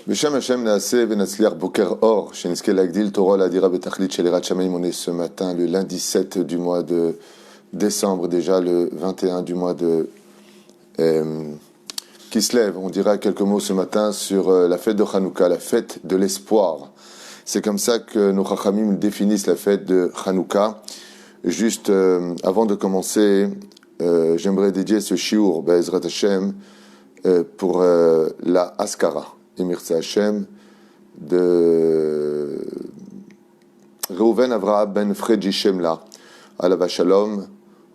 Beshem Hashem Naaseh Venatzliar Boker Or, Shenizke Lagdil, Torah Ladira Betachlit Shelirat Shamaim. On est ce matin, le lundi 7 du mois de décembre, déjà le 21 du mois de Kislev. On dira quelques mots ce matin sur la fête de Hanouka, la fête de l'espoir. C'est comme ça que nos Chachamim définissent la fête de Hanouka. Juste avant de commencer, j'aimerais dédier ce shiur, Be'ezrat Hashem, pour la Askara, Emirtza Hashem, de Reuven Avraham ben Fredji Shemla, Alav Shalom,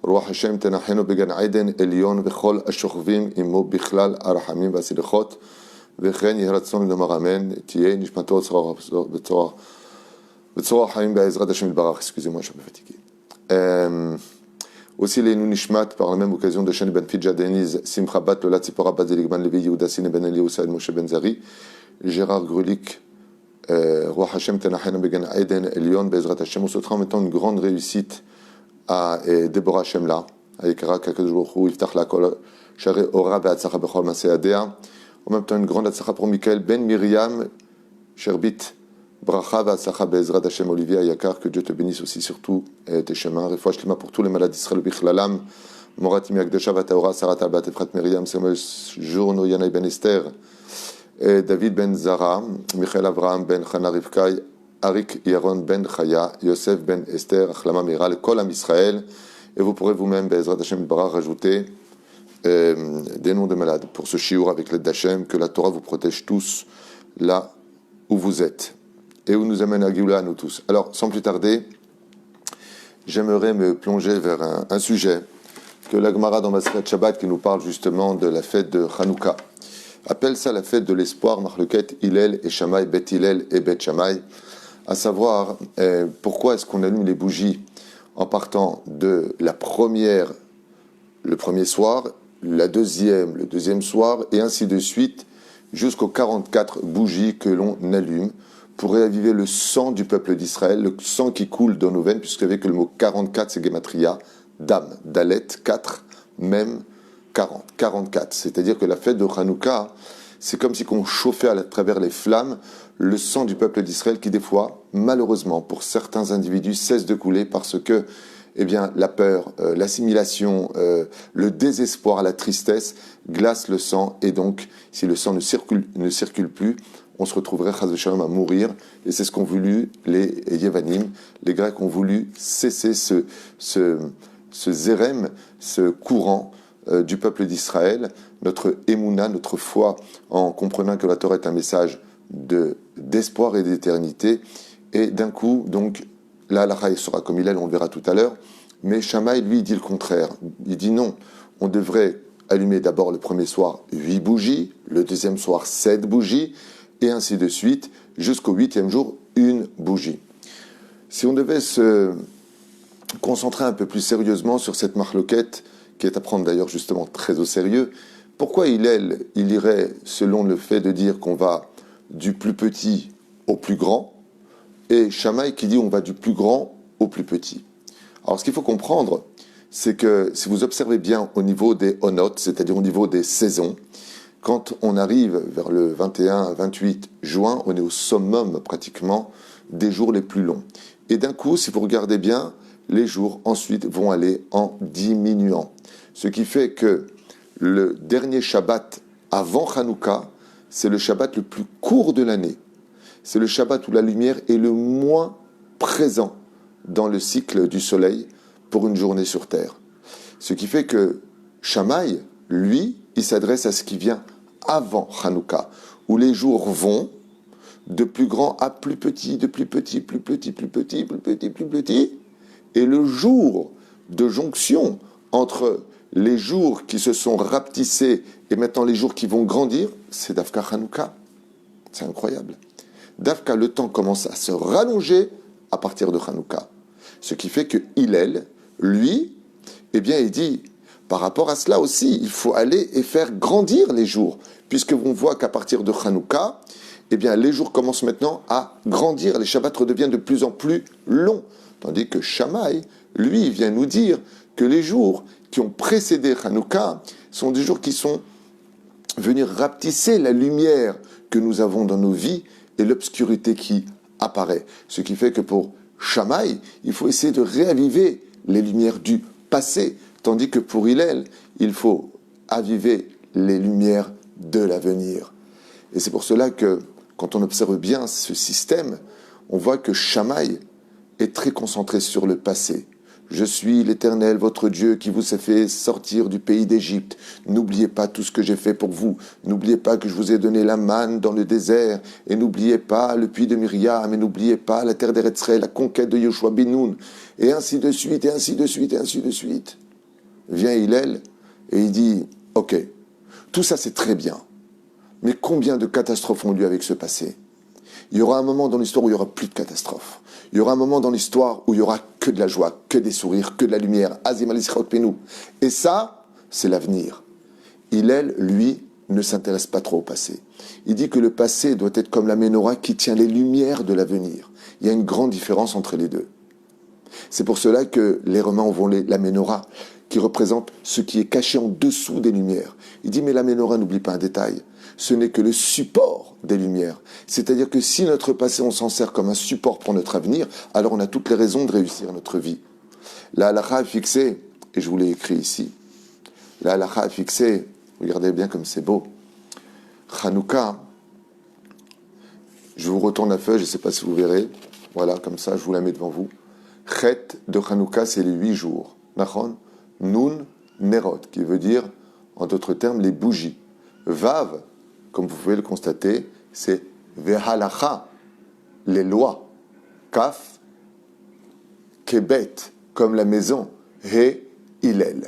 Ruach Hashem tenachenu began Aiden Elion vechol ashokvim imo bichlal arachamim vasilichot וכן יהי רצון לומר אמן, תהיה נשמתו בצורה חיים בעזרת השם יתברך. Excusez-moi, je suis un peu fatigué. Aussi les Nunishmat, par la même occasion de Shani ben Fidja Deniz, Simcha Bat, Lola Tzipora Bat Zeligman Levi, Yehuda Sine ben Eli, Osaïd Moshe ben Zari, Gérard Grulik, Roi Hashem Tenachen Began Aiden Elion, Bezrat Hashem. On souhaitera en même temps une grande réussite à Deborah Shemla, à Ikara Kakesh Baruch Hu, Iftach La Kol, Share Ora Be'atzacha Bechol Maseadea. En même temps, une grande atzacha pour Michael Ben Miriam Sherbit. Bracha v'atzacha be'ezrat Hashem Olivier Ayakar, que Dieu te bénisse aussi sur tous tes chemins. Refoua shlema pour tous les malades d'Israël bichlalam. Morat Imiakdesha v'taora Sarat Albat Efrat Miriam Samuel Journo Yanaï Ben Esther, David Ben Zara, Michael Avraham Ben Chana Rivkai, Arik Yaron Ben Chaya, Yosef Ben Esther, Achlama Miral, Kol Am Israël. Et vous pourrez vous-même be'ezrat Hashem Barach rajouter des noms de malades pour ce shiur avec l'aide d'Hachem, que la Torah vous protège tous là où vous êtes et où nous amène à Géoula à nous tous. Alors, sans plus tarder, j'aimerais me plonger vers un sujet que la Gemara dans Masechet Shabbat, qui nous parle justement de la fête de Hanouka, appelle ça la fête de l'espoir, Machleket Hillel et Shammai, Bet Hillel et Bet Shammai, à savoir pourquoi est-ce qu'on allume les bougies en partant de le premier soir, le deuxième soir, et ainsi de suite, jusqu'aux 44 bougies que l'on allume pour réaviver le sang du peuple d'Israël, le sang qui coule dans nos veines, puisque avec le mot 44, c'est Gematria, Dam, Dalet, 4, même 40, 44. C'est-à-dire que la fête de Hanouka, c'est comme si on chauffait à travers les flammes le sang du peuple d'Israël qui, des fois, malheureusement, pour certains individus, cesse de couler parce que la peur, l'assimilation, le désespoir, la tristesse glace le sang, et donc, si le sang ne circule plus, on se retrouverait, chas v'shalom, à mourir, et c'est ce qu'ont voulu les Yevanim. Les Grecs ont voulu cesser ce zérem, ce courant du peuple d'Israël, notre émouna, notre foi, en comprenant que la Torah est un message d'espoir et d'éternité, et d'un coup, donc, la halakha sera comme il est, on le verra tout à l'heure, mais Shammai, lui, dit le contraire. Il dit non, on devrait allumer d'abord le premier soir 8 bougies, le deuxième soir 7 bougies, et ainsi de suite, jusqu'au 8e jour, 1 bougie. Si on devait se concentrer un peu plus sérieusement sur cette marloquette, qui est à prendre d'ailleurs justement très au sérieux, pourquoi il irait selon le fait de dire qu'on va du plus petit au plus grand, et Shammai qui dit on va du plus grand au plus petit. Alors ce qu'il faut comprendre, c'est que si vous observez bien au niveau des onot, c'est-à-dire au niveau des saisons, quand on arrive vers le 21-28 juin, on est au summum pratiquement des jours les plus longs. Et d'un coup, si vous regardez bien, les jours ensuite vont aller en diminuant. Ce qui fait que le dernier Shabbat avant Hanouka, c'est le Shabbat le plus court de l'année. C'est le Shabbat où la lumière est le moins présent dans le cycle du soleil pour une journée sur Terre. Ce qui fait que Shammai, lui, il s'adresse à ce qui vient avant Hanouka, où les jours vont de plus grand à plus petit, de plus petit, plus petit, plus petit, plus petit, plus petit, et le jour de jonction entre les jours qui se sont rapetissés et maintenant les jours qui vont grandir, c'est Dafka Hanouka. C'est incroyable. Dafka, le temps commence à se rallonger à partir de Hanouka. Ce qui fait que Hillel, lui, il dit, par rapport à cela aussi, il faut aller et faire grandir les jours, puisque on voit qu'à partir de Hanouka, les jours commencent maintenant à grandir, les Shabbats redeviennent de plus en plus longs. Tandis que Shammai, lui, vient nous dire que les jours qui ont précédé Hanouka sont des jours qui sont venir rapetisser la lumière que nous avons dans nos vies et l'obscurité qui apparaît. Ce qui fait que pour Shammai, il faut essayer de réaviver les lumières du passé, tandis que pour Hillel, il faut aviver les lumières de l'avenir. Et c'est pour cela que, quand on observe bien ce système, on voit que Shammai est très concentré sur le passé. Je suis l'Éternel, votre Dieu, qui vous a fait sortir du pays d'Égypte. N'oubliez pas tout ce que j'ai fait pour vous. N'oubliez pas que je vous ai donné la manne dans le désert. Et n'oubliez pas le puits de Myriam. Et n'oubliez pas la terre d'Eretzrei, la conquête de Yoshua ben Nun. Et ainsi de suite, et ainsi de suite, et ainsi de suite. Vient Hillel et il dit, ok, tout ça c'est très bien. Mais combien de catastrophes ont lieu avec ce passé? Il y aura un moment dans l'histoire où il n'y aura plus de catastrophes. Il y aura un moment dans l'histoire où il n'y aura que de la joie, que des sourires, que de la lumière. Et ça, c'est l'avenir. Hillel, lui, ne s'intéresse pas trop au passé. Il dit que le passé doit être comme la menorah qui tient les lumières de l'avenir. Il y a une grande différence entre les deux. C'est pour cela que les Romains ont volé la menorah, qui représente ce qui est caché en dessous des lumières. Il dit, mais la menorah, n'oublie pas un détail. Ce n'est que le support des lumières. C'est-à-dire que si notre passé, on s'en sert comme un support pour notre avenir, alors on a toutes les raisons de réussir notre vie. La halakha est fixée, et je vous l'ai écrit ici, la halakha est fixée, regardez bien comme c'est beau. Hanouka, je vous retourne la feuille, je ne sais pas si vous verrez, voilà, comme ça, je vous la mets devant vous. Chet de Hanouka, c'est les 8 jours. Nachon, Nun, Nerot, qui veut dire, en d'autres termes, les bougies. Vav, comme vous pouvez le constater, c'est Vehalacha, les lois. Kaf, Kebet, comme la maison. He, Hillel.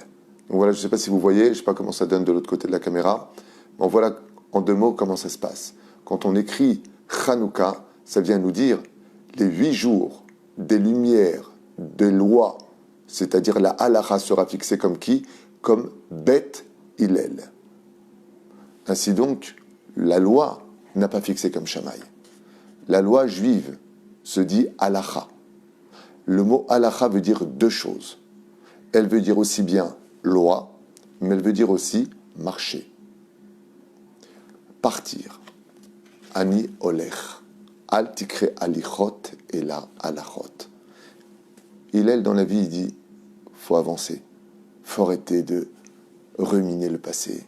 Donc voilà, je ne sais pas si vous voyez, je ne sais pas comment ça donne de l'autre côté de la caméra. Bon, voilà en 2 mots comment ça se passe. Quand on écrit Hanouka, ça vient nous dire les 8 jours des lumières, des lois, c'est-à-dire la halakha sera fixée comme qui? Comme Bet Hillel. Ainsi donc, la loi n'a pas fixé comme Shammai. La loi juive se dit halakha. Le mot halakha veut dire 2 choses. Elle veut dire aussi bien loi, mais elle veut dire aussi marcher. Partir. Ani olech. Al tikre alichot et la halachot. Hillel, dans la vie, il dit, faut avancer. Faut arrêter de ruminer le passé.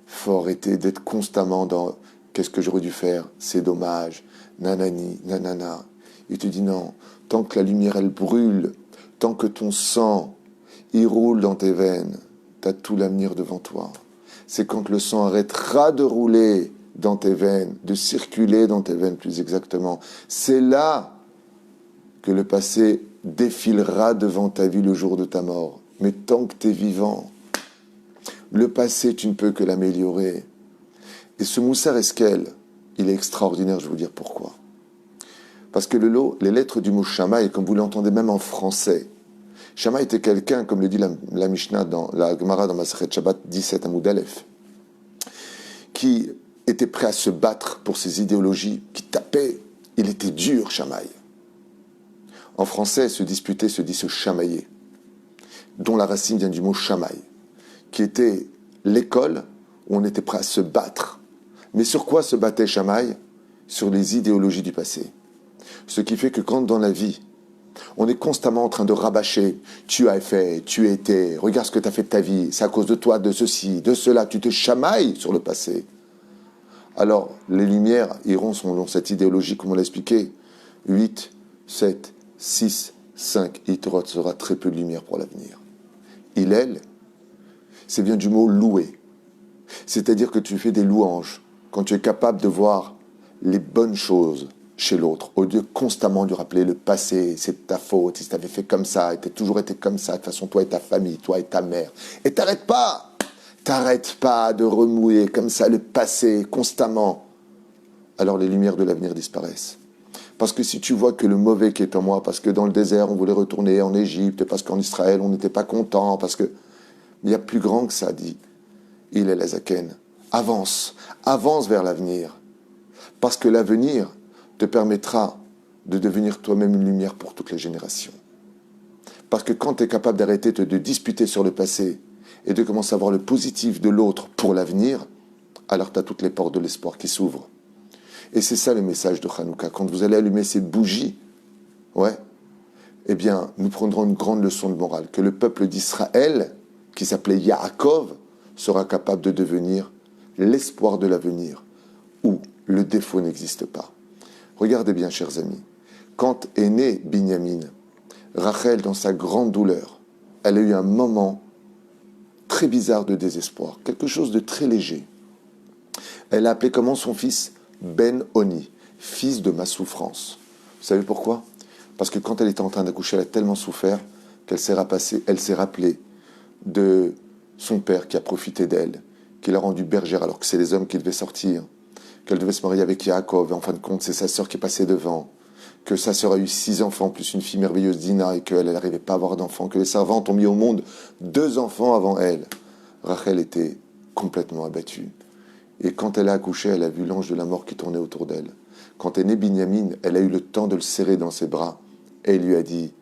Faut arrêter d'être constamment dans qu'est-ce que j'aurais dû faire, c'est dommage, nanani, nanana. Il te dit non, tant que la lumière elle brûle, tant que ton sang il roule dans tes veines, t'as tout l'avenir devant toi. C'est quand le sang arrêtera de rouler dans tes veines, de circuler dans tes veines plus exactement. C'est là que le passé défilera devant ta vie le jour de ta mort. Mais tant que tu es vivant, le passé, tu ne peux que l'améliorer. Et ce Moussar Eskel, il est extraordinaire, je vais vous dire pourquoi. Parce que les lettres du mot Shammai, comme vous l'entendez même en français, Shammai était quelqu'un, comme le dit la Mishnah dans la Gemara dans Masechet Shabbat 17 Amoud Aleph, qui était prêt à se battre pour ses idéologies, qui tapait. Il était dur, Shammai. En français, se disputer se dit se chamailler, dont la racine vient du mot Shammai, qui était l'école où on était prêt à se battre. Mais sur quoi se battait Shammai? Sur les idéologies du passé. Ce qui fait que quand dans la vie, on est constamment en train de rabâcher, tu as fait, tu étais, regarde ce que tu as fait de ta vie, c'est à cause de toi, de ceci, de cela, tu te chamailles sur le passé. Alors, les lumières iront selon cette idéologie, comme on l'a expliqué, 8, 7, 6, 5, il te sera très peu de lumière pour l'avenir. Hillel, c'est bien du mot louer. C'est-à-dire que tu fais des louanges quand tu es capable de voir les bonnes choses chez l'autre, au lieu constamment de lui rappeler le passé, c'est ta faute, si tu avais fait comme ça, et tu as toujours été comme ça, de toute façon, toi et ta famille, toi et ta mère. Et t'arrêtes pas de remouiller comme ça le passé constamment. Alors les lumières de l'avenir disparaissent. Parce que si tu vois que le mauvais qui est en moi, parce que dans le désert, on voulait retourner en Égypte, parce qu'en Israël, on n'était pas content, parce que... Il y a plus grand que ça, dit Hillel Azaken. Avance vers l'avenir. Parce que l'avenir te permettra de devenir toi-même une lumière pour toutes les générations. Parce que quand tu es capable d'arrêter de disputer sur le passé et de commencer à voir le positif de l'autre pour l'avenir, alors tu as toutes les portes de l'espoir qui s'ouvrent. Et c'est ça le message de Hanouka. Quand vous allez allumer ces bougies, ouais, eh bien, nous prendrons une grande leçon de morale, que le peuple d'Israël, qui s'appelait Yaakov, sera capable de devenir l'espoir de l'avenir, où le défaut n'existe pas. Regardez bien, chers amis, quand est né Binyamin, Rachel, dans sa grande douleur, elle a eu un moment très bizarre de désespoir, quelque chose de très léger. Elle a appelé comment son fils? Ben-Oni, fils de ma souffrance. Vous savez pourquoi? Parce que quand elle était en train d'accoucher, elle a tellement souffert qu'elle s'est rappelée de son père qui a profité d'elle, qui l'a rendue bergère alors que c'est les hommes qui devaient sortir, qu'elle devait se marier avec Yaakov, et en fin de compte, c'est sa sœur qui est passée devant, que sa sœur a eu 6 enfants, plus une fille merveilleuse, Dina, et qu'elle n'arrivait pas à avoir d'enfants, que les servantes ont mis au monde 2 enfants avant elle. Rachel était complètement abattue. Et quand elle a accouché, elle a vu l'ange de la mort qui tournait autour d'elle. Quand est né Binyamin, elle a eu le temps de le serrer dans ses bras, et il lui a dit,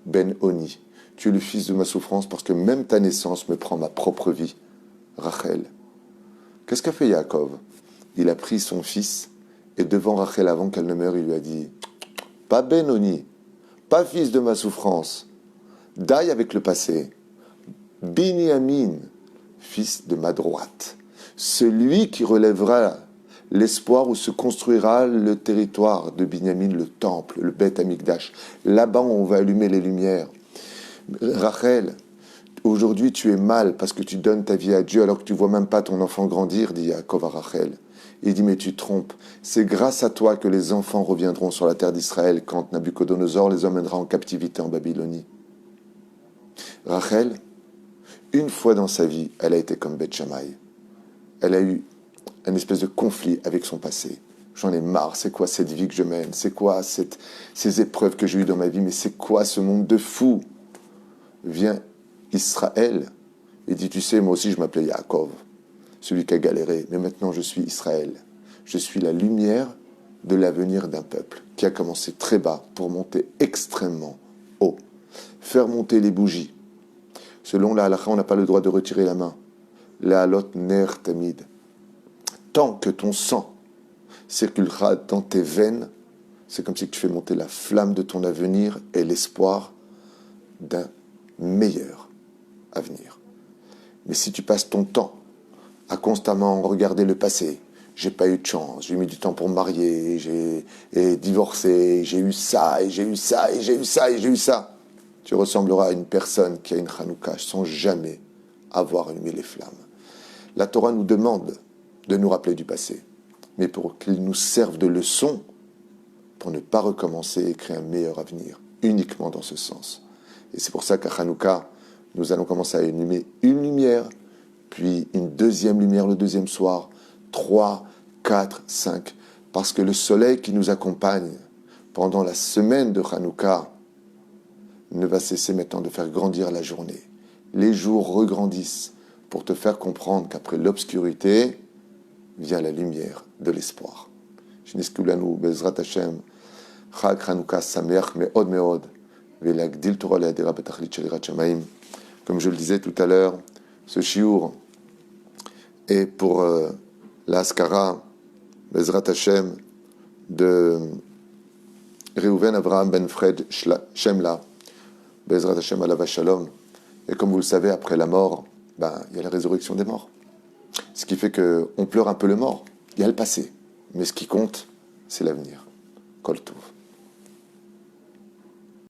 Ben-Oni, tu es le fils de ma souffrance parce que même ta naissance me prend ma propre vie. Rachel. Qu'est-ce qu'a fait Yaakov? Il a pris son fils, et devant Rachel, avant qu'elle ne meure, il lui a dit, pas Ben-Oni, pas fils de ma souffrance, daille avec le passé. Binyamin, fils de ma droite, celui qui relèvera l'espoir où se construira le territoire de Binyamin, le temple, le Beth Amikdash. Là-bas, on va allumer les lumières. Rachel, aujourd'hui tu es mal parce que tu donnes ta vie à Dieu alors que tu ne vois même pas ton enfant grandir, dit Yaakov à Rachel. Il dit, mais tu te trompes. C'est grâce à toi que les enfants reviendront sur la terre d'Israël quand Nabuchodonosor les emmènera en captivité en Babylonie. Rachel, une fois dans sa vie, elle a été comme Beth Shammai. Elle a eu un espèce de conflit avec son passé. J'en ai marre, c'est quoi cette vie que je mène? C'est quoi ces épreuves que j'ai eues dans ma vie? Mais c'est quoi ce monde de fous? Vient Israël et dit, tu sais, moi aussi je m'appelais Yaakov, celui qui a galéré, mais maintenant je suis Israël. Je suis la lumière de l'avenir d'un peuple qui a commencé très bas pour monter extrêmement haut. Faire monter les bougies. Selon la halakha, on n'a pas le droit de retirer la main. La halot ner tamid. Tant que ton sang circulera dans tes veines, c'est comme si tu fais monter la flamme de ton avenir et l'espoir d'un meilleur avenir. Mais si tu passes ton temps à constamment regarder le passé, j'ai pas eu de chance, j'ai mis du temps pour me marier, j'ai divorcé, j'ai eu ça, et j'ai eu ça, et j'ai eu ça, et j'ai eu ça, tu ressembleras à une personne qui a une Hanouka sans jamais avoir allumé les flammes. La Torah nous demande de nous rappeler du passé, mais pour qu'il nous serve de leçon pour ne pas recommencer et créer un meilleur avenir, uniquement dans ce sens. Et c'est pour ça qu'à Hanouka, nous allons commencer à allumer une lumière, puis une deuxième lumière le deuxième soir, 3, 4, 5, parce que le soleil qui nous accompagne pendant la semaine de Hanouka ne va cesser maintenant de faire grandir la journée. Les jours regrandissent pour te faire comprendre qu'après l'obscurité vient la lumière de l'espoir. Shniskulanu bezrat Hashem, Chag Hanouka sameach meod meod, velagdil Torah le'adira betachlit shel yirat shamayim. Comme je le disais tout à l'heure, ce shiur est pour l'Askara bezrat Hashem de Reuven Avraham Ben Fred Shemla, bezrat Hashem alav shalom. Et comme vous le savez, après la mort, il y a la résurrection des morts. Ce qui fait qu'on pleure un peu le mort. Il y a le passé. Mais ce qui compte, c'est l'avenir. Kol Tov.